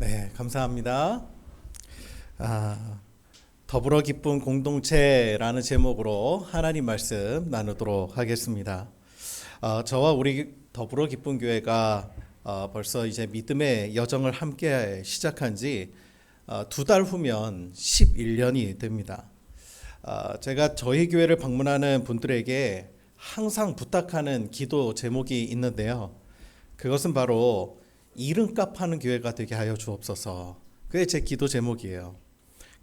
네, 감사합니다. 아, 더불어 기쁜 공동체라는 제목으로 하나님 말씀 나누도록 하겠습니다. 저와 우리 더불어 기쁜 교회가 벌써 이제 믿음의 여정을 함께 시작한 지 2달 후면 11년이 됩니다. 제가 저희 교회를 방문하는 분들에게 항상 부탁하는 기도 제목이 있는데요. 그것은 바로 이름값 하는 교회가 되게 하여 주옵소서. 그게 제 기도 제목이에요.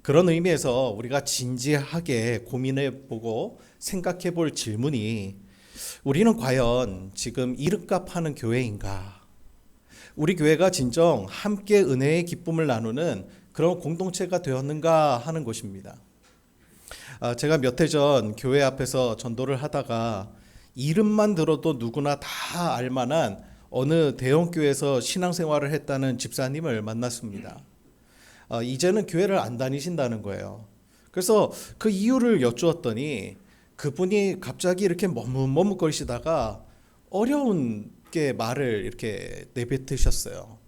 그런 의미에서 우리가 진지하게 고민해 보고 생각해 볼 질문이, 우리는 과연 지금 이름값 하는 교회인가? 우리 교회가 진정 함께 은혜의 기쁨을 나누는 그런 공동체가 되었는가 하는 것입니다. 제가 몇 해 전 교회 앞에서 전도를 하다가 이름만 들어도 누구나 다 알만한 어느 대형교회에서 신앙생활을 했다는 집사님을 만났습니다. 이제는 교회를 안 다니신다는 거예요. 그래서 그 이유를 여쭈었더니 그분이 갑자기 이렇게 머뭇머뭇거리시다가 어려운 게 말을 이렇게 내뱉으셨어요.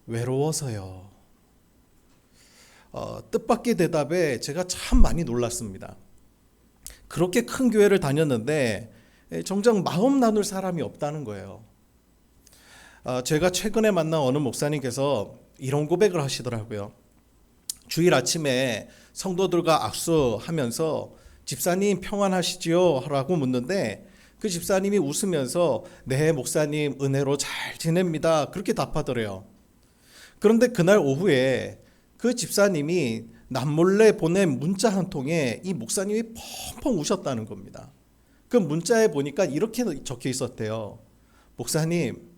외로워서요. 뜻밖의 대답에 제가 참 많이 놀랐습니다. 그렇게 큰 교회를 다녔는데 정작 마음 나눌 사람이 없다는 거예요. 제가 최근에 만난 어느 목사님께서 이런 고백을 하시더라고요. 주일 아침에 성도들과 악수하면서 집사님 평안하시지요? 라고 묻는데 그 집사님이 웃으면서 네 목사님 은혜로 잘 지냅니다. 그렇게 답하더래요. 그런데 그날 오후에 그 집사님이 남몰래 보낸 문자 한 통에 이 목사님이 펑펑 우셨다는 겁니다. 그 문자에 보니까 이렇게 적혀 있었대요. 목사님,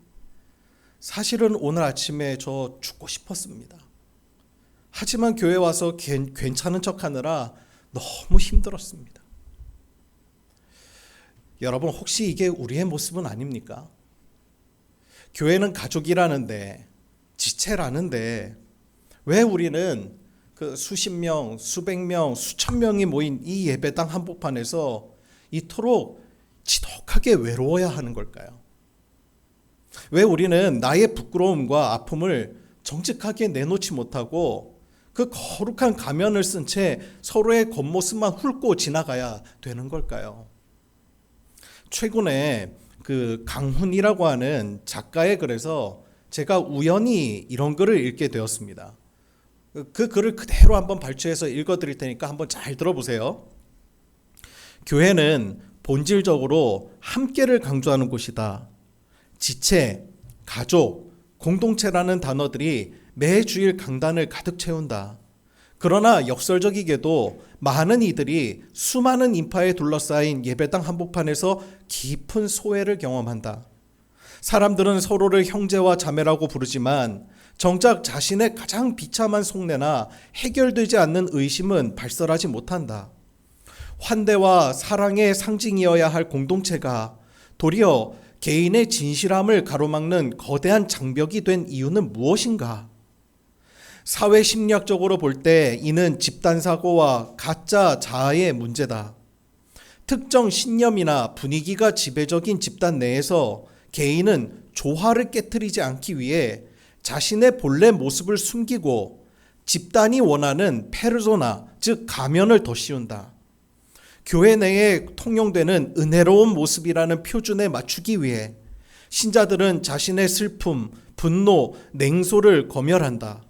사실은 오늘 아침에 저 죽고 싶었습니다. 하지만 교회 와서 괜찮은 척하느라 너무 힘들었습니다. 여러분, 혹시 이게 우리의 모습은 아닙니까? 교회는 가족이라는데, 지체라는데 왜 우리는 그 수십 명, 수백 명, 수천 명이 모인 이 예배당 한복판에서 이토록 지독하게 외로워야 하는 걸까요? 왜 우리는 나의 부끄러움과 아픔을 정직하게 내놓지 못하고 그 거룩한 가면을 쓴 채 서로의 겉모습만 훑고 지나가야 되는 걸까요? 최근에 그 강훈이라고 하는 작가의 글에서 제가 우연히 이런 글을 읽게 되었습니다. 그 글을 그대로 한번 발췌해서 읽어드릴 테니까 한번 잘 들어보세요. 교회는 본질적으로 함께를 강조하는 곳이다. 지체, 가족, 공동체라는 단어들이 매 주일 강단을 가득 채운다. 그러나 역설적이게도 많은 이들이 수많은 인파에 둘러싸인 예배당 한복판에서 깊은 소외를 경험한다. 사람들은 서로를 형제와 자매라고 부르지만 정작 자신의 가장 비참한 속내나 해결되지 않는 의심은 발설하지 못한다. 환대와 사랑의 상징이어야 할 공동체가 도리어 개인의 진실함을 가로막는 거대한 장벽이 된 이유는 무엇인가? 사회 심리학적으로 볼 때 이는 집단사고와 가짜 자아의 문제다. 특정 신념이나 분위기가 지배적인 집단 내에서 개인은 조화를 깨트리지 않기 위해 자신의 본래 모습을 숨기고 집단이 원하는 페르소나, 즉 가면을 더 씌운다. 교회 내에 통용되는 은혜로운 모습이라는 표준에 맞추기 위해 신자들은 자신의 슬픔, 분노, 냉소를 검열한다.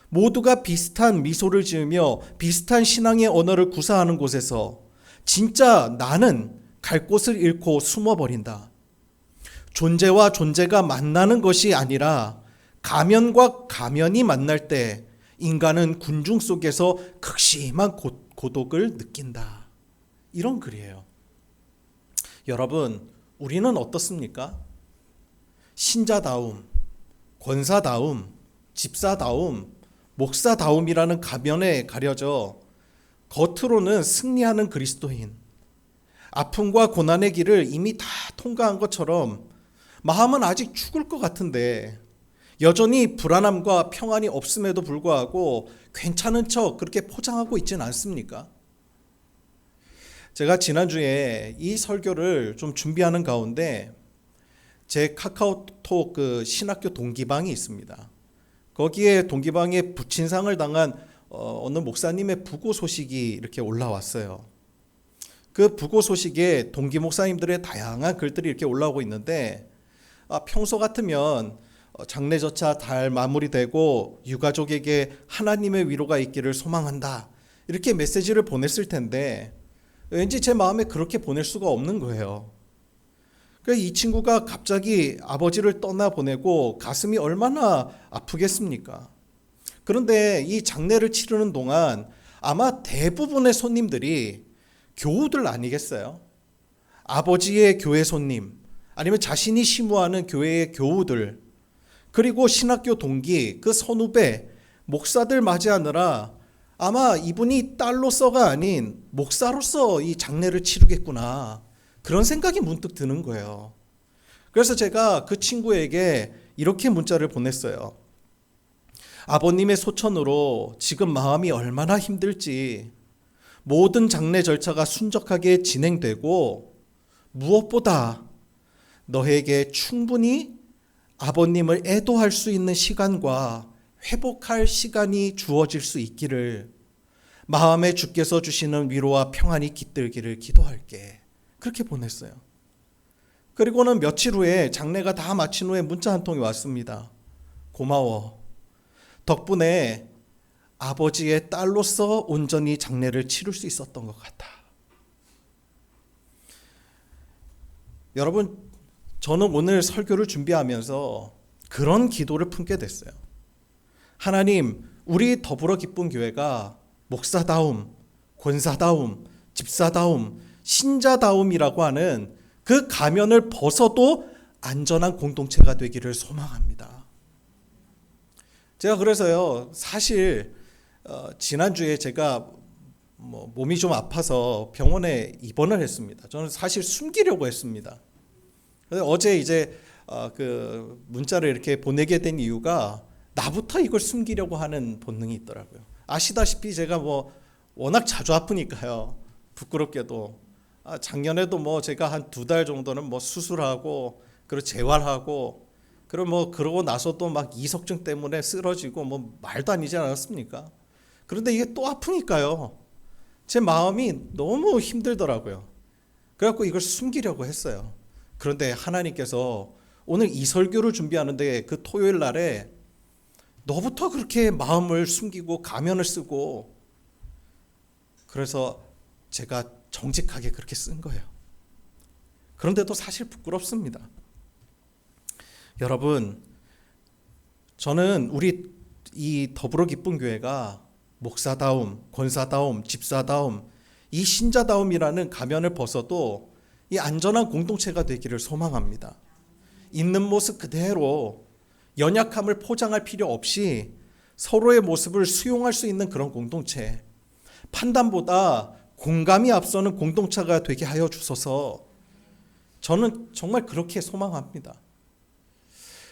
모두가 비슷한 미소를 지으며 비슷한 신앙의 언어를 구사하는 곳에서 진짜 나는 갈 곳을 잃고 숨어버린다. 존재와 존재가 만나는 것이 아니라 가면과 가면이 만날 때 인간은 군중 속에서 극심한 고독을 느낀다. 이런 글이에요. 여러분, 우리는 어떻습니까? 신자다움, 권사다움, 집사다움, 목사다움이라는 가면에 가려져 겉으로는 승리하는 그리스도인, 아픔과 고난의 길을 이미 다 통과한 것처럼 마음은 아직 죽을 것 같은데 여전히 불안함과 평안이 없음에도 불구하고 괜찮은 척 그렇게 포장하고 있지는 않습니까? 제가 지난주에 이 설교를 좀 준비하는 가운데 제 카카오톡 그 신학교 동기방이 있습니다. 거기에 동기방에 부친상을 당한 어느 목사님의 부고 소식이 이렇게 올라왔어요. 그 부고 소식에 동기 목사님들의 다양한 글들이 이렇게 올라오고 있는데, 평소 같으면 장례조차 잘 마무리되고 유가족에게 하나님의 위로가 있기를 소망한다, 이렇게 메시지를 보냈을 텐데 왠지 제 마음에 그렇게 보낼 수가 없는 거예요. 그래서 이 친구가 갑자기 아버지를 떠나보내고 가슴이 얼마나 아프겠습니까? 그런데 이 장례를 치르는 동안 아마 대부분의 손님들이 교우들 아니겠어요? 아버지의 교회 손님, 아니면 자신이 심우하는 교회의 교우들, 그리고 신학교 동기, 그 선후배, 목사들 맞이하느라 아마 이분이 딸로서가 아닌 목사로서 이 장례를 치르겠구나, 그런 생각이 문득 드는 거예요. 그래서 제가 그 친구에게 이렇게 문자를 보냈어요. 아버님의 소천으로 지금 마음이 얼마나 힘들지, 모든 장례 절차가 순적하게 진행되고 무엇보다 너에게 충분히 아버님을 애도할 수 있는 시간과 회복할 시간이 주어질 수 있기를, 마음에 주께서 주시는 위로와 평안이 깃들기를 기도할게, 그렇게 보냈어요. 그리고는 며칠 후에 장례가 다 마친 후에 문자 한 통이 왔습니다. 고마워. 덕분에 아버지의 딸로서 온전히 장례를 치를 수 있었던 것 같아. 여러분, 저는 오늘 설교를 준비하면서 그런 기도를 품게 됐어요. 하나님, 우리 더불어 기쁜 교회가 목사다움, 권사다움, 집사다움, 신자다움이라고 하는 그 가면을 벗어도 안전한 공동체가 되기를 소망합니다. 제가 그래서요, 사실 지난주에 제가 몸이 좀 아파서 병원에 입원을 했습니다. 저는 사실 숨기려고 했습니다. 어제 이제 그 문자를 이렇게 보내게 된 이유가 나부터 이걸 숨기려고 하는 본능이 있더라고요. 아시다시피 제가 워낙 자주 아프니까요. 부끄럽게도 작년에도 제가 한 2달 정도는 수술하고 그리고 재활하고 그리고 그러고 나서도 막 이석증 때문에 쓰러지고 말도 아니지 않았습니까? 그런데 이게 또 아프니까요. 제 마음이 너무 힘들더라고요. 그래갖고 이걸 숨기려고 했어요. 그런데 하나님께서 오늘 이 설교를 준비하는데 그 토요일 날에 너부터 그렇게 마음을 숨기고 가면을 쓰고, 그래서 제가 정직하게 그렇게 쓴 거예요. 그런데도 사실 부끄럽습니다. 여러분, 저는 우리 이 더불어 기쁜 교회가 목사다움, 권사다움, 집사다움, 이 신자다움이라는 가면을 벗어도 이 안전한 공동체가 되기를 소망합니다. 있는 모습 그대로 연약함을 포장할 필요 없이 서로의 모습을 수용할 수 있는 그런 공동체, 판단보다 공감이 앞서는 공동체가 되게 하여 주소서. 저는 정말 그렇게 소망합니다.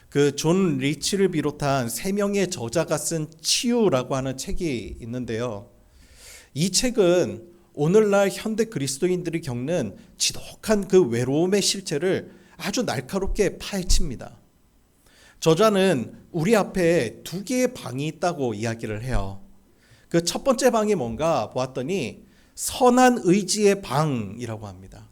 그 존 리치를 비롯한 3명의 저자가 쓴 치유라고 하는 책이 있는데요. 이 책은 오늘날 현대 그리스도인들이 겪는 지독한 그 외로움의 실체를 아주 날카롭게 파헤칩니다. 저자는 우리 앞에 2개의 방이 있다고 이야기를 해요. 그 첫 번째 방이 뭔가 보았더니 선한 의지의 방이라고 합니다.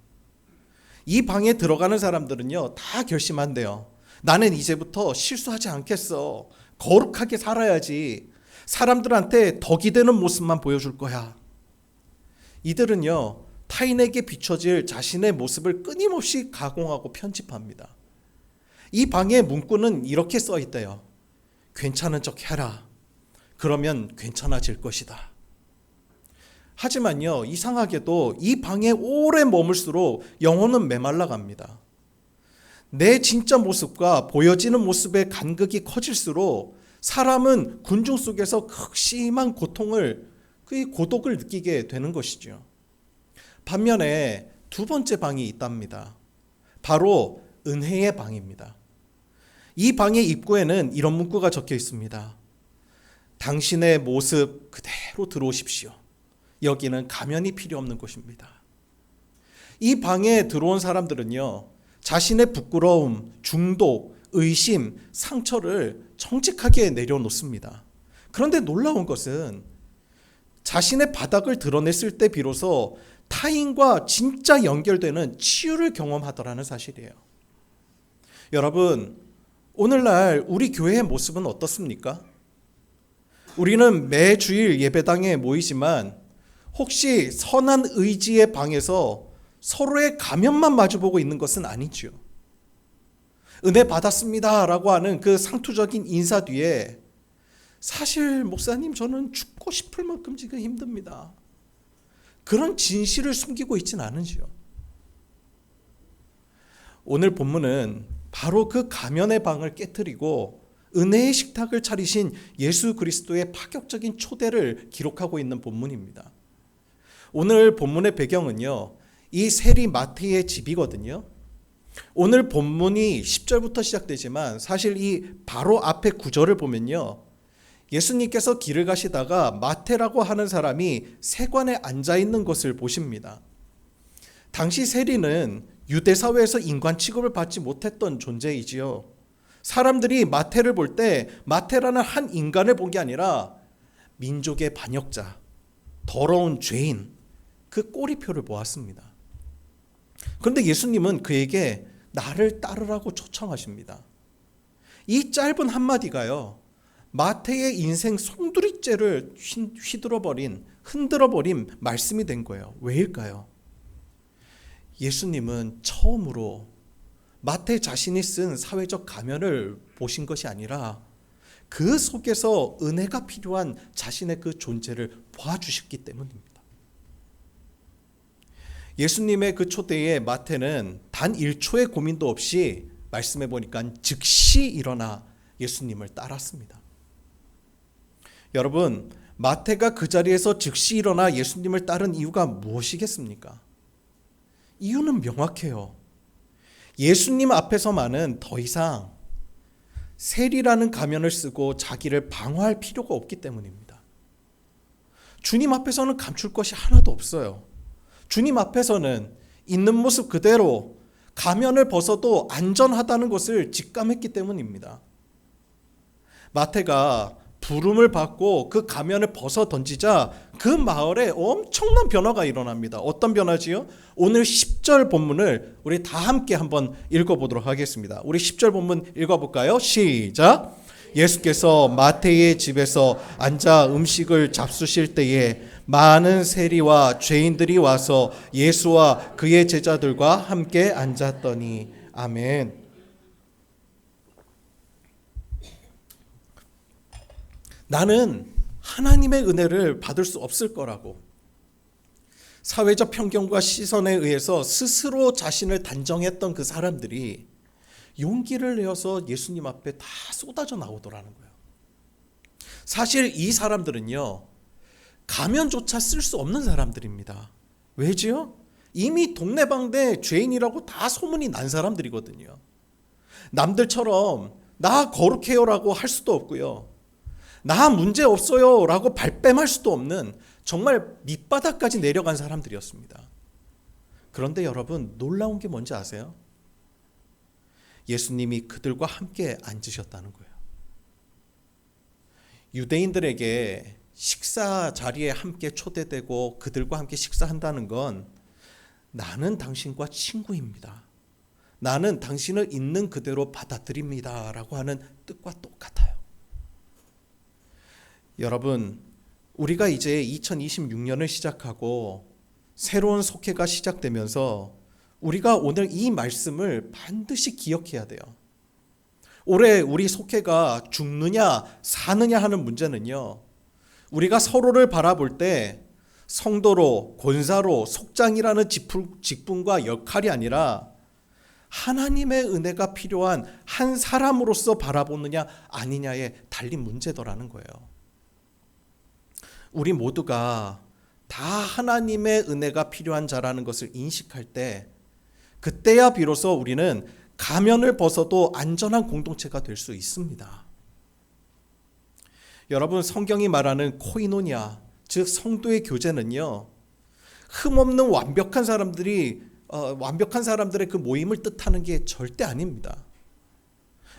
이 방에 들어가는 사람들은요, 다 결심한대요. 나는 이제부터 실수하지 않겠어. 거룩하게 살아야지. 사람들한테 덕이 되는 모습만 보여줄 거야. 이들은요, 타인에게 비춰질 자신의 모습을 끊임없이 가공하고 편집합니다. 이 방의 문구는 이렇게 써 있대요. 괜찮은 척 해라. 그러면 괜찮아질 것이다. 하지만요, 이상하게도 이 방에 오래 머물수록 영혼은 메말라 갑니다. 내 진짜 모습과 보여지는 모습의 간극이 커질수록 사람은 군중 속에서 극심한 고통을, 그 고독을 느끼게 되는 것이죠. 반면에 2번째 방이 있답니다. 바로 은혜의 방입니다. 이 방의 입구에는 이런 문구가 적혀 있습니다. 당신의 모습 그대로 들어오십시오. 여기는 가면이 필요 없는 곳입니다. 이 방에 들어온 사람들은요, 자신의 부끄러움, 중독, 의심, 상처를 정직하게 내려놓습니다. 그런데 놀라운 것은 자신의 바닥을 드러냈을 때 비로소 타인과 진짜 연결되는 치유를 경험하더라는 사실이에요. 여러분, 오늘날 우리 교회의 모습은 어떻습니까? 우리는 매 주일 예배당에 모이지만 혹시 선한 의지의 방에서 서로의 가면만 마주보고 있는 것은 아니지요. 은혜 받았습니다 라고 하는 그 상투적인 인사 뒤에 사실 목사님 저는 죽고 싶을 만큼 지금 힘듭니다. 그런 진실을 숨기고 있지는 않은지요. 오늘 본문은 바로 그 가면의 방을 깨트리고 은혜의 식탁을 차리신 예수 그리스도의 파격적인 초대를 기록하고 있는 본문입니다. 오늘 본문의 배경은요, 이 세리 마태의 집이거든요. 오늘 본문이 10절부터 시작되지만 사실 이 바로 앞에 구절을 보면요, 예수님께서 길을 가시다가 마태라고 하는 사람이 세관에 앉아 있는 것을 보십니다. 당시 세리는 유대 사회에서 인간 취급을 받지 못했던 존재이지요. 사람들이 마태를 볼 때 마태라는 한 인간을 본 게 아니라 민족의 반역자, 더러운 죄인, 그 꼬리표를 보았습니다. 그런데 예수님은 그에게 나를 따르라고 초청하십니다. 이 짧은 한마디가요, 마태의 인생 송두리째를 흔들어버린 말씀이 된 거예요. 왜일까요? 예수님은 처음으로 마태 자신이 쓴 사회적 가면을 보신 것이 아니라 그 속에서 은혜가 필요한 자신의 그 존재를 보아주셨기 때문입니다. 예수님의 그 초대에 마태는 단 1초의 고민도 없이 말씀해 보니까 즉시 일어나 예수님을 따랐습니다. 여러분, 마태가 그 자리에서 즉시 일어나 예수님을 따른 이유가 무엇이겠습니까? 이유는 명확해요. 예수님 앞에서만은 더 이상 세리라는 가면을 쓰고 자기를 방어할 필요가 없기 때문입니다. 주님 앞에서는 감출 것이 하나도 없어요. 주님 앞에서는 있는 모습 그대로 가면을 벗어도 안전하다는 것을 직감했기 때문입니다. 마태가 부름을 받고 그 가면을 벗어 던지자 그 마을에 엄청난 변화가 일어납니다. 어떤 변화지요? 오늘 10절 본문을 우리 다 함께 한번 읽어보도록 하겠습니다. 우리 10절 본문 읽어볼까요? 시작! 예수께서 마태의 집에서 앉아 음식을 잡수실 때에 많은 세리와 죄인들이 와서 예수와 그의 제자들과 함께 앉았더니 아멘. 나는 하나님의 은혜를 받을 수 없을 거라고 사회적 편견과 시선에 의해서 스스로 자신을 단정했던 그 사람들이 용기를 내어서 예수님 앞에 다 쏟아져 나오더라는 거예요. 사실 이 사람들은요, 가면조차 쓸 수 없는 사람들입니다. 왜지요? 이미 동네방네 죄인이라고 다 소문이 난 사람들이거든요. 남들처럼 나 거룩해요라고 할 수도 없고요, 나 문제 없어요 라고 발뺌할 수도 없는 정말 밑바닥까지 내려간 사람들이었습니다. 그런데 여러분, 놀라운 게 뭔지 아세요? 예수님이 그들과 함께 앉으셨다는 거예요. 유대인들에게 식사 자리에 함께 초대되고 그들과 함께 식사한다는 건 나는 당신과 친구입니다, 나는 당신을 있는 그대로 받아들입니다 라고 하는 뜻과 똑같아요. 여러분, 우리가 이제 2026년을 시작하고 새로운 속회가 시작되면서 우리가 오늘 이 말씀을 반드시 기억해야 돼요. 올해 우리 속회가 죽느냐 사느냐 하는 문제는요, 우리가 서로를 바라볼 때 성도로, 권사로, 속장이라는 직분과 역할이 아니라 하나님의 은혜가 필요한 한 사람으로서 바라보느냐 아니냐에 달린 문제더라는 거예요. 우리 모두가 다 하나님의 은혜가 필요한 자라는 것을 인식할 때, 그때야 비로소 우리는 가면을 벗어도 안전한 공동체가 될 수 있습니다. 여러분, 성경이 말하는 코이노니아, 즉 성도의 교제는요, 흠없는 완벽한 사람들의 그 모임을 뜻하는 게 절대 아닙니다.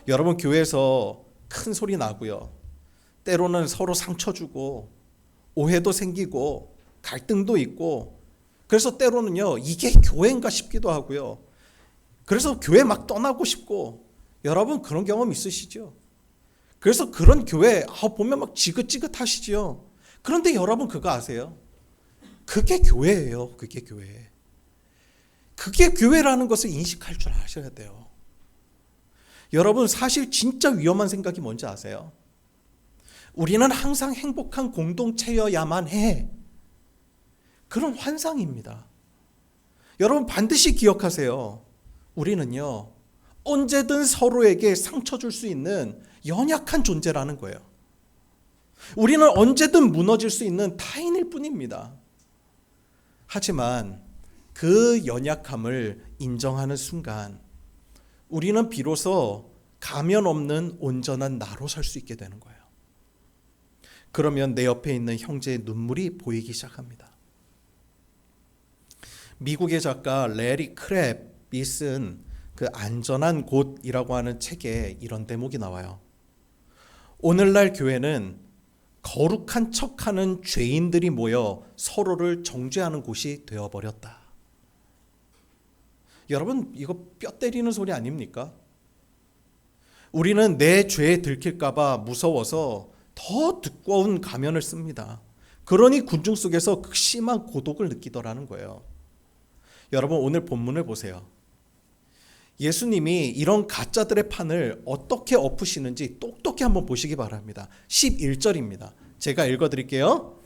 여러분 교회에서 큰 소리 나고요. 때로는 서로 상처 주고 오해도 생기고 갈등도 있고 그래서 때로는요 이게 교회인가 싶기도 하고요. 그래서 교회 막 떠나고 싶고 여러분 그런 경험 있으시죠? 그래서 그런 교회 보면 막 지긋지긋하시죠. 그런데 여러분 그거 아세요? 그게 교회예요. 그게 교회. 그게 교회라는 것을 인식할 줄 아셔야 돼요. 여러분 사실 진짜 위험한 생각이 뭔지 아세요? 우리는 항상 행복한 공동체여야만 해. 그런 환상입니다. 여러분 반드시 기억하세요. 우리는요 언제든 서로에게 상처 줄 수 있는 연약한 존재라는 거예요. 우리는 언제든 무너질 수 있는 타인일 뿐입니다. 하지만 그 연약함을 인정하는 순간 우리는 비로소 가면 없는 온전한 나로 살 수 있게 되는 거예요. 그러면 내 옆에 있는 형제의 눈물이 보이기 시작합니다. 미국의 작가 레리 크랩이 쓴 그 안전한 곳이라고 하는 책에 이런 대목이 나와요. 오늘날 교회는 거룩한 척하는 죄인들이 모여 서로를 정죄하는 곳이 되어버렸다. 여러분 이거 뼈 때리는 소리 아닙니까? 우리는 내 죄에 들킬까 봐 무서워서 더 두꺼운 가면을 씁니다. 그러니 군중 속에서 극심한 고독을 느끼더라는 거예요. 여러분 오늘 본문을 보세요. 예수님이 이런 가짜들의 판을 어떻게 엎으시는지 똑똑히 한번 보시기 바랍니다. 11절입니다. 제가 읽어드릴게요.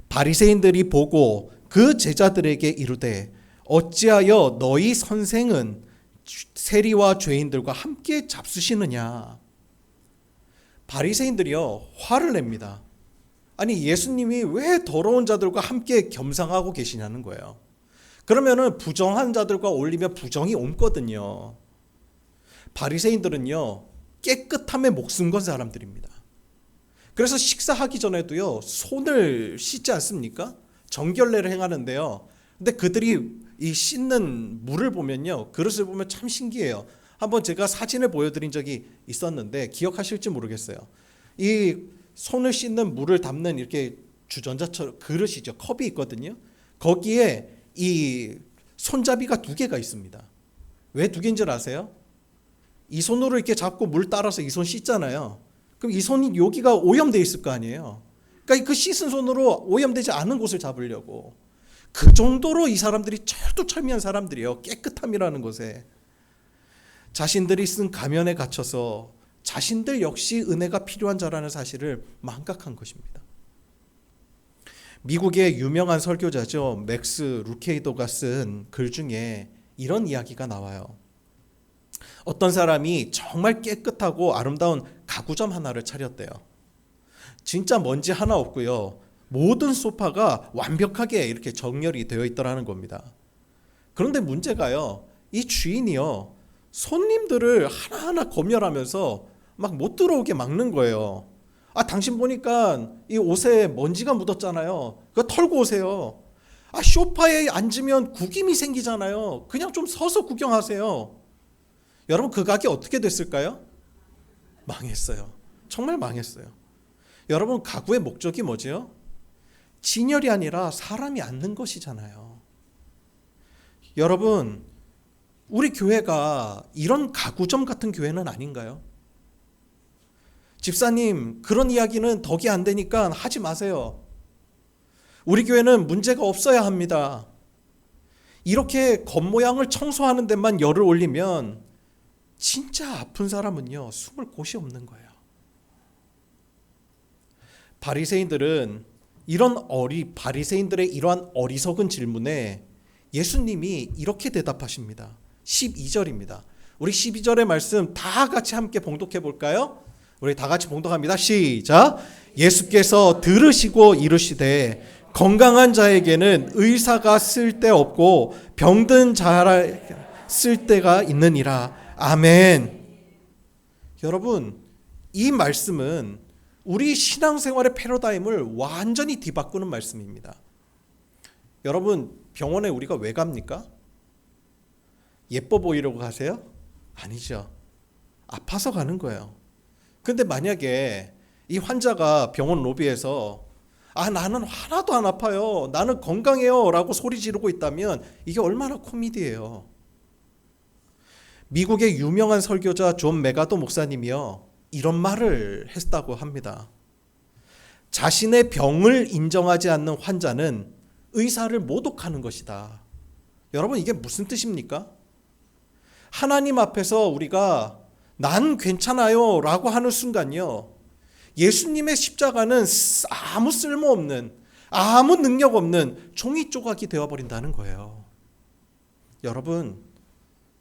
바리새인들이 보고 그 제자들에게 이르되 어찌하여 너희 선생은 세리와 죄인들과 함께 잡수시느냐. 바리새인들이요 화를 냅니다. 아니 예수님이 왜 더러운 자들과 함께 겸상하고 계시냐는 거예요. 그러면은 부정한 자들과 어울리면 부정이 옮거든요. 바리새인들은요 깨끗함에 목숨 건 사람들입니다. 그래서 식사하기 전에도요 손을 씻지 않습니까? 정결례를 행하는데요. 근데 그들이 이 씻는 물을 보면요 그릇을 보면 참 신기해요. 한번 제가 사진을 보여드린 적이 있었는데 기억하실지 모르겠어요. 이 손을 씻는 물을 담는 이렇게 주전자처럼 그릇이죠. 컵이 있거든요. 거기에 이 손잡이가 두 개가 있습니다. 왜 두 개인 줄 아세요? 이 손으로 이렇게 잡고 물 따라서 이 손 씻잖아요. 그럼 이 손이 여기가 오염되어 있을 거 아니에요. 그러니까 그 씻은 손으로 오염되지 않은 곳을 잡으려고. 그 정도로 이 사람들이 철두철미한 사람들이에요. 깨끗함이라는 것에. 자신들이 쓴 가면에 갇혀서 자신들 역시 은혜가 필요한 자라는 사실을 망각한 것입니다. 미국의 유명한 설교자죠. 맥스 루케이도가 쓴 글 중에 이런 이야기가 나와요. 어떤 사람이 정말 깨끗하고 아름다운 가구점 하나를 차렸대요. 진짜 먼지 하나 없고요. 모든 소파가 완벽하게 이렇게 정렬이 되어 있더라는 겁니다. 그런데 문제가요. 이 주인이요. 손님들을 하나하나 검열하면서 막 못 들어오게 막는 거예요. 당신 보니까 이 옷에 먼지가 묻었잖아요. 그거 털고 오세요. 소파에 앉으면 구김이 생기잖아요. 그냥 좀 서서 구경하세요. 여러분 그 가게 어떻게 됐을까요? 망했어요. 정말 망했어요. 여러분 가구의 목적이 뭐죠? 진열이 아니라 사람이 앉는 것이잖아요. 여러분 우리 교회가 이런 가구점 같은 교회는 아닌가요? 집사님 그런 이야기는 덕이 안 되니까 하지 마세요. 우리 교회는 문제가 없어야 합니다. 이렇게 겉모양을 청소하는 데만 열을 올리면 진짜 아픈 사람은요 숨을 곳이 없는 거예요. 바리새인들의 이러한 어리석은 질문에 예수님이 이렇게 대답하십니다. 12절입니다. 우리 12절의 말씀 다 같이 함께 봉독해 볼까요? 우리 다 같이 봉독합니다. 시작. 예수께서 들으시고 이르시되 건강한 자에게는 의사가 쓸데없고 병든 자라 쓸데가 있느니라. 아멘. 여러분 이 말씀은 우리 신앙생활의 패러다임을 완전히 뒤바꾸는 말씀입니다. 여러분 병원에 우리가 왜 갑니까? 예뻐 보이려고 가세요? 아니죠. 아파서 가는 거예요. 근데 만약에 이 환자가 병원 로비에서 나는 하나도 안 아파요, 나는 건강해요 라고 소리 지르고 있다면 이게 얼마나 코미디예요. 미국의 유명한 설교자 존 메가도 목사님이요, 이런 말을 했다고 합니다. 자신의 병을 인정하지 않는 환자는 의사를 모독하는 것이다. 여러분, 이게 무슨 뜻입니까? 하나님 앞에서 우리가 난 괜찮아요 라고 하는 순간요, 예수님의 십자가는 아무 쓸모없는, 아무 능력 없는 종이 조각이 되어버린다는 거예요. 여러분,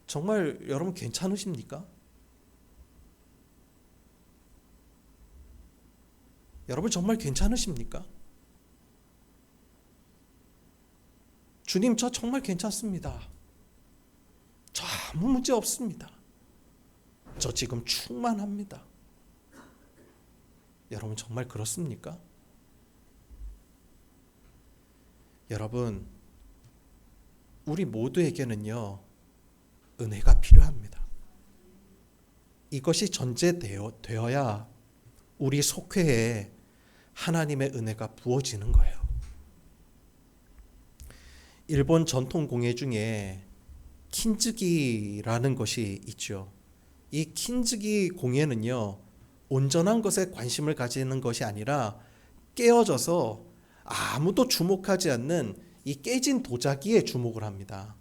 정말 여러분 괜찮으십니까? 여러분 정말 괜찮으십니까? 주님, 저 정말 괜찮습니다. 저 아무 문제 없습니다. 저 지금 충만합니다. 여러분 정말 그렇습니까? 여러분, 우리 모두에게는요, 은혜가 필요합니다. 이것이 전제되어야 우리 속회에 하나님의 은혜가 부어지는 거예요. 일본 전통 공예 중에 킨즈기라는 것이 있죠. 이 킨즈기 공예는요, 온전한 것에 관심을 가지는 것이 아니라 깨어져서 아무도 주목하지 않는 이 깨진 도자기에 주목을 합니다.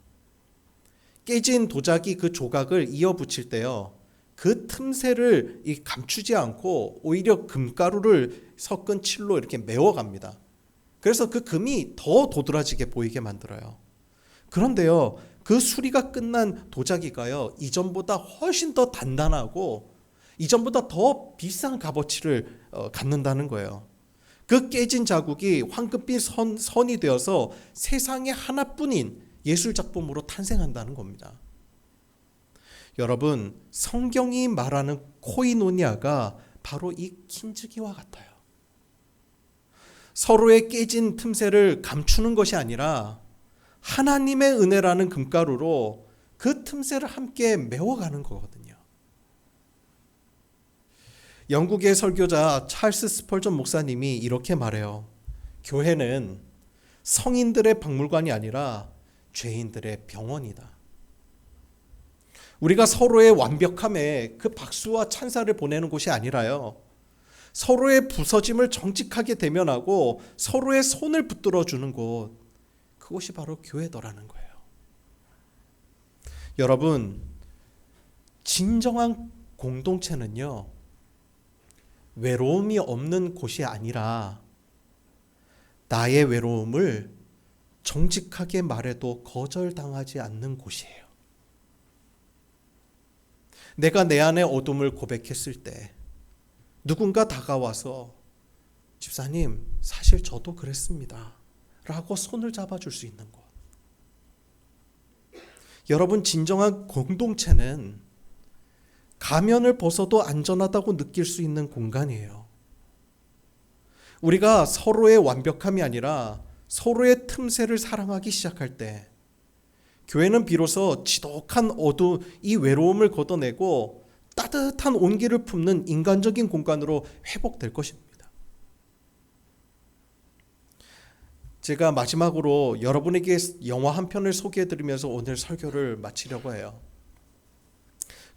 깨진 도자기 그 조각을 이어 붙일 때요, 그 틈새를 감추지 않고 오히려 금가루를 섞은 칠로 이렇게 메워갑니다. 그래서 그 금이 더 도드라지게 보이게 만들어요. 그런데요, 그 수리가 끝난 도자기가요, 이전보다 훨씬 더 단단하고 이전보다 더 비싼 값어치를 갖는다는 거예요. 그 깨진 자국이 황금빛 선이 되어서 세상에 하나뿐인 예술작품으로 탄생한다는 겁니다. 여러분, 성경이 말하는 코이노니아가 바로 이 킨즈기와 같아요. 서로의 깨진 틈새를 감추는 것이 아니라 하나님의 은혜라는 금가루로 그 틈새를 함께 메워가는 거거든요. 영국의 설교자 찰스 스펄전 목사님이 이렇게 말해요. 교회는 성인들의 박물관이 아니라 죄인들의 병원이다. 우리가 서로의 완벽함에 그 박수와 찬사를 보내는 곳이 아니라요, 서로의 부서짐을 정직하게 대면하고 서로의 손을 붙들어 주는 곳, 그것이 바로 교회더라는 거예요. 여러분, 진정한 공동체는요, 외로움이 없는 곳이 아니라 나의 외로움을 정직하게 말해도 거절당하지 않는 곳이에요. 내가 내 안의 어둠을 고백했을 때 누군가 다가와서 집사님, 사실 저도 그랬습니다 라고 손을 잡아줄 수 있는 곳. 여러분, 진정한 공동체는 가면을 벗어도 안전하다고 느낄 수 있는 공간이에요. 우리가 서로의 완벽함이 아니라 서로의 틈새를 사랑하기 시작할 때 교회는 비로소 지독한 어두운 이 외로움을 걷어내고 따뜻한 온기를 품는 인간적인 공간으로 회복될 것입니다. 제가 마지막으로 여러분에게 영화 한 편을 소개해드리면서 오늘 설교를 마치려고 해요.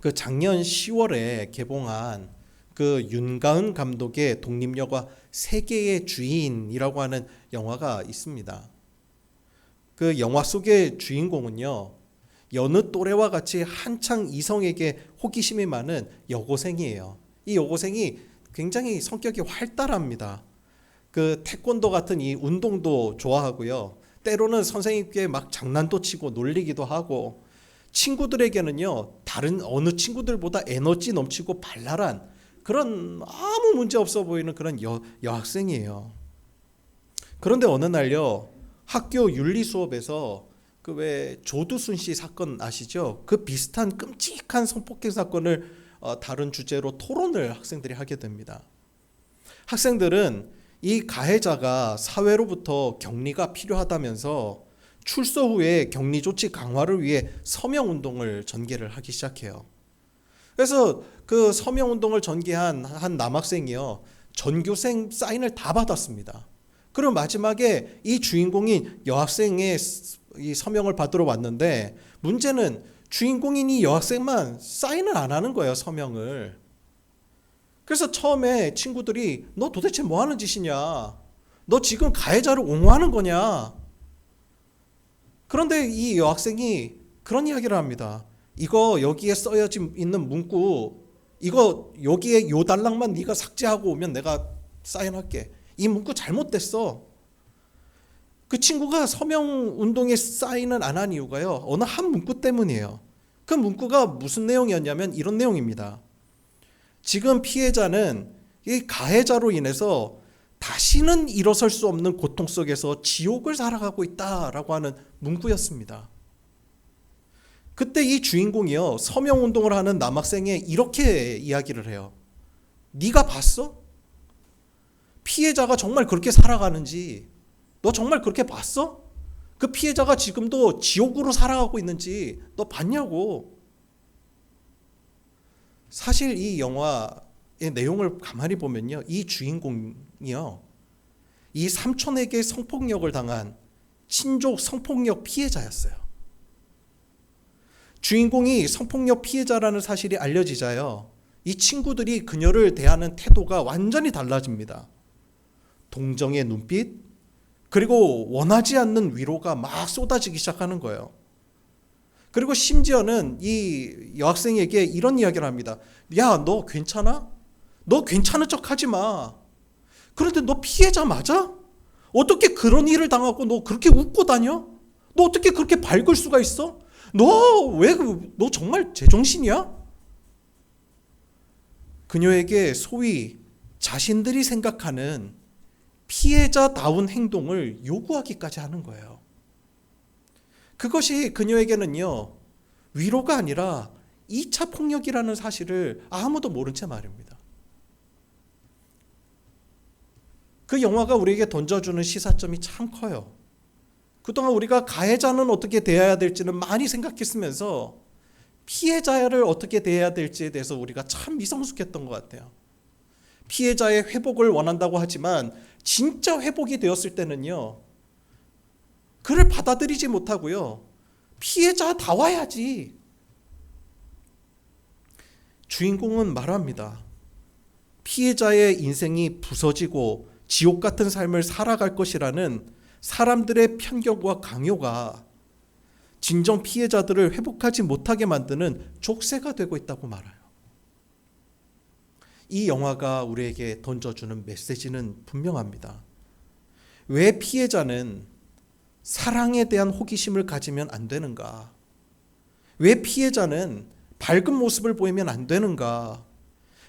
그 작년 10월에 개봉한 그 윤가은 감독의 독립영화 세계의 주인이라고 하는 영화가 있습니다. 그 영화 속의 주인공은요, 여느 또래와 같이 한창 이성에게 호기심이 많은 여고생이에요. 이 여고생이 굉장히 성격이 활달합니다. 그 태권도 같은 이 운동도 좋아하고요, 때로는 선생님께 막 장난도 치고 놀리기도 하고, 친구들에게는요, 다른 어느 친구들보다 에너지 넘치고 발랄한 그런 아무 문제 없어 보이는 그런 여학생이에요. 그런데 어느 날요, 학교 윤리 수업에서 그 왜 조두순 씨 사건 아시죠? 그 비슷한 끔찍한 성폭행 사건을 다른 주제로 토론을 학생들이 하게 됩니다. 학생들은 이 가해자가 사회로부터 격리가 필요하다면서 출소 후에 격리 조치 강화를 위해 서명 운동을 전개를 하기 시작해요. 그래서 그 서명운동을 전개한 한 남학생이요, 전교생 사인을 다 받았습니다. 그리고 마지막에 이 주인공인 여학생의 이 서명을 받으러 왔는데, 문제는 주인공인 이 여학생만 사인을 안 하는 거예요, 서명을. 그래서 처음에 친구들이 너 도대체 뭐 하는 짓이냐? 너 지금 가해자를 옹호하는 거냐? 그런데 이 여학생이 그런 이야기를 합니다. 이거 여기에 써져 있는 문구, 이거 여기에 요 단락만 네가 삭제하고 오면 내가 사인할게. 이 문구 잘못됐어. 그 친구가 서명 운동에 사인을 안 한 이유가요, 어느 한 문구 때문이에요. 그 문구가 무슨 내용이었냐면 이런 내용입니다. 지금 피해자는 이 가해자로 인해서 다시는 일어설 수 없는 고통 속에서 지옥을 살아가고 있다라고 하는 문구였습니다. 그때 이 주인공이요, 서명운동을 하는 남학생에 이렇게 이야기를 해요. 네가 봤어? 피해자가 정말 그렇게 살아가는지 너 정말 그렇게 봤어? 그 피해자가 지금도 지옥으로 살아가고 있는지 너 봤냐고. 사실 이 영화의 내용을 가만히 보면요, 이 주인공이요, 이 삼촌에게 성폭력을 당한 친족 성폭력 피해자였어요. 주인공이 성폭력 피해자라는 사실이 알려지자요, 이 친구들이 그녀를 대하는 태도가 완전히 달라집니다. 동정의 눈빛, 그리고 원하지 않는 위로가 막 쏟아지기 시작하는 거예요. 그리고 심지어는 이 여학생에게 이런 이야기를 합니다. 야, 너 괜찮아? 너 괜찮은 척 하지 마. 그런데 너 피해자 맞아? 어떻게 그런 일을 당하고 너 그렇게 웃고 다녀? 너 어떻게 그렇게 밝을 수가 있어? 너 정말 제정신이야? 그녀에게 소위 자신들이 생각하는 피해자다운 행동을 요구하기까지 하는 거예요. 그것이 그녀에게는요, 위로가 아니라 2차 폭력이라는 사실을 아무도 모른 채 말입니다. 그 영화가 우리에게 던져주는 시사점이 참 커요. 그동안 우리가 가해자는 어떻게 대해야 될지는 많이 생각했으면서 피해자를 어떻게 대해야 될지에 대해서 우리가 참 미성숙했던 것 같아요. 피해자의 회복을 원한다고 하지만 진짜 회복이 되었을 때는요, 그를 받아들이지 못하고요, 피해자다워야지. 주인공은 말합니다. 피해자의 인생이 부서지고 지옥 같은 삶을 살아갈 것이라는 사람들의 편견과 강요가 진정 피해자들을 회복하지 못하게 만드는 족쇄가 되고 있다고 말해요. 이 영화가 우리에게 던져주는 메시지는 분명합니다. 왜 피해자는 사랑에 대한 호기심을 가지면 안 되는가? 왜 피해자는 밝은 모습을 보이면 안 되는가?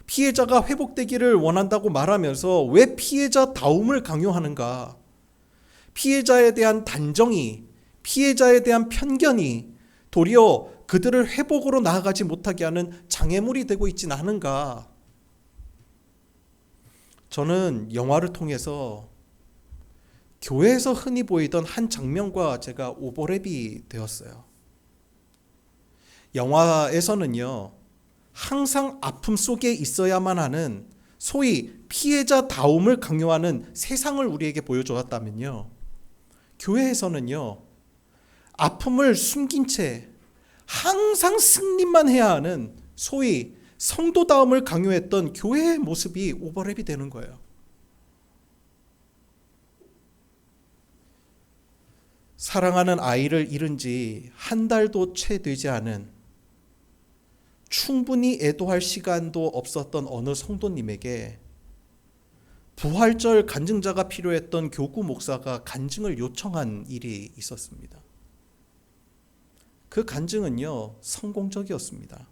피해자가 회복되기를 원한다고 말하면서 왜 피해자다움을 강요하는가? 피해자에 대한 단정이, 피해자에 대한 편견이 도리어 그들을 회복으로 나아가지 못하게 하는 장애물이 되고 있지는 않은가? 저는 영화를 통해서 교회에서 흔히 보이던 한 장면과 제가 오버랩이 되었어요. 영화에서는요, 항상 아픔 속에 있어야만 하는 소위 피해자다움을 강요하는 세상을 우리에게 보여주었다면요, 교회에서는요, 아픔을 숨긴 채 항상 승리만 해야 하는 소위 성도다움을 강요했던 교회의 모습이 오버랩이 되는 거예요. 사랑하는 아이를 잃은 지 한 달도 채 되지 않은, 충분히 애도할 시간도 없었던 어느 성도님에게 부활절 간증자가 필요했던 교구 목사가 간증을 요청한 일이 있었습니다. 그 간증은요, 성공적이었습니다.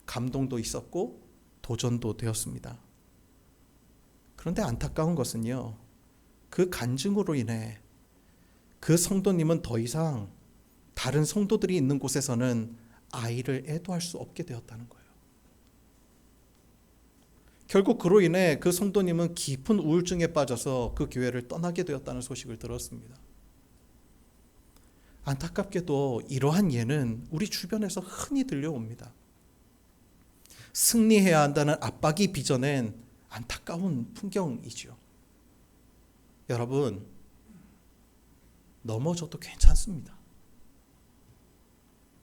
감동도 있었고 도전도 되었습니다. 그런데 안타까운 것은요, 그 간증으로 인해 그 성도님은 더 이상 다른 성도들이 있는 곳에서는 아이를 애도할 수 없게 되었다는 거예요. 결국 그로 인해 그 성도님은 깊은 우울증에 빠져서 그 교회를 떠나게 되었다는 소식을 들었습니다. 안타깝게도 이러한 예는 우리 주변에서 흔히 들려옵니다. 승리해야 한다는 압박이 빚어낸 안타까운 풍경이죠. 여러분, 넘어져도 괜찮습니다.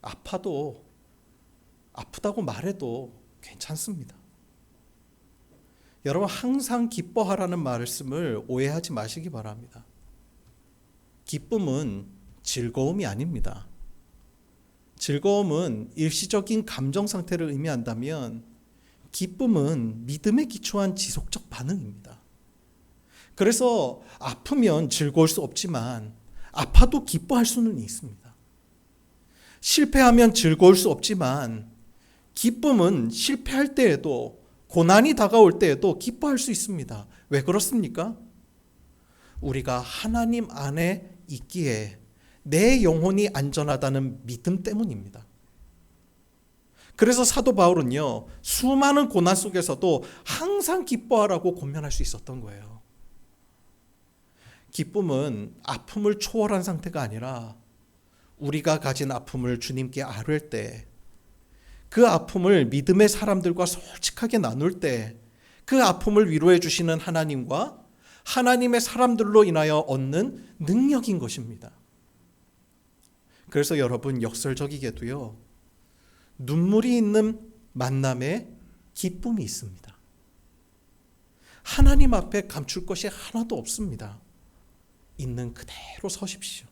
아프다고 말해도 괜찮습니다. 여러분, 항상 기뻐하라는 말씀을 오해하지 마시기 바랍니다. 기쁨은 즐거움이 아닙니다. 즐거움은 일시적인 감정 상태를 의미한다면 기쁨은 믿음에 기초한 지속적 반응입니다. 그래서 아프면 즐거울 수 없지만 아파도 기뻐할 수는 있습니다. 실패하면 즐거울 수 없지만 기쁨은 실패할 때에도 고난이 다가올 때에도 기뻐할 수 있습니다. 왜 그렇습니까? 우리가 하나님 안에 있기에 내 영혼이 안전하다는 믿음 때문입니다. 그래서 사도 바울은요, 수많은 고난 속에서도 항상 기뻐하라고 권면할 수 있었던 거예요. 기쁨은 아픔을 초월한 상태가 아니라 우리가 가진 아픔을 주님께 아뢰을 때, 그 아픔을 믿음의 사람들과 솔직하게 나눌 때 그 아픔을 위로해 주시는 하나님과 하나님의 사람들로 인하여 얻는 능력인 것입니다. 그래서 여러분, 역설적이게도요, 눈물이 있는 만남에 기쁨이 있습니다. 하나님 앞에 감출 것이 하나도 없습니다. 있는 그대로 서십시오.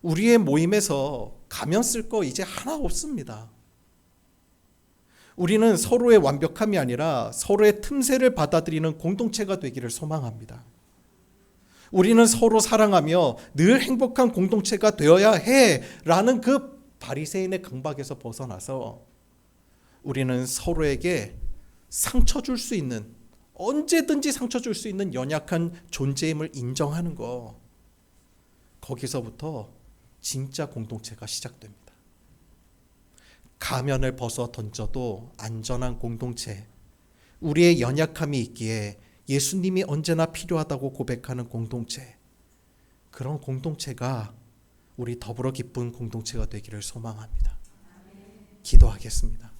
우리의 모임에서 가면 쓸 거 이제 하나 없습니다. 우리는 서로의 완벽함이 아니라 서로의 틈새를 받아들이는 공동체가 되기를 소망합니다. 우리는 서로 사랑하며 늘 행복한 공동체가 되어야 해라는 그 바리새인의 강박에서 벗어나서 우리는 서로에게 상처 줄 수 있는, 언제든지 상처 줄 수 있는 연약한 존재임을 인정하는 거, 거기서부터 진짜 공동체가 시작됩니다. 가면을 벗어 던져도 안전한 공동체, 우리의 연약함이 있기에 예수님이 언제나 필요하다고 고백하는 공동체, 그런 공동체가 우리 더불어 기쁜 공동체가 되기를 소망합니다. 기도하겠습니다.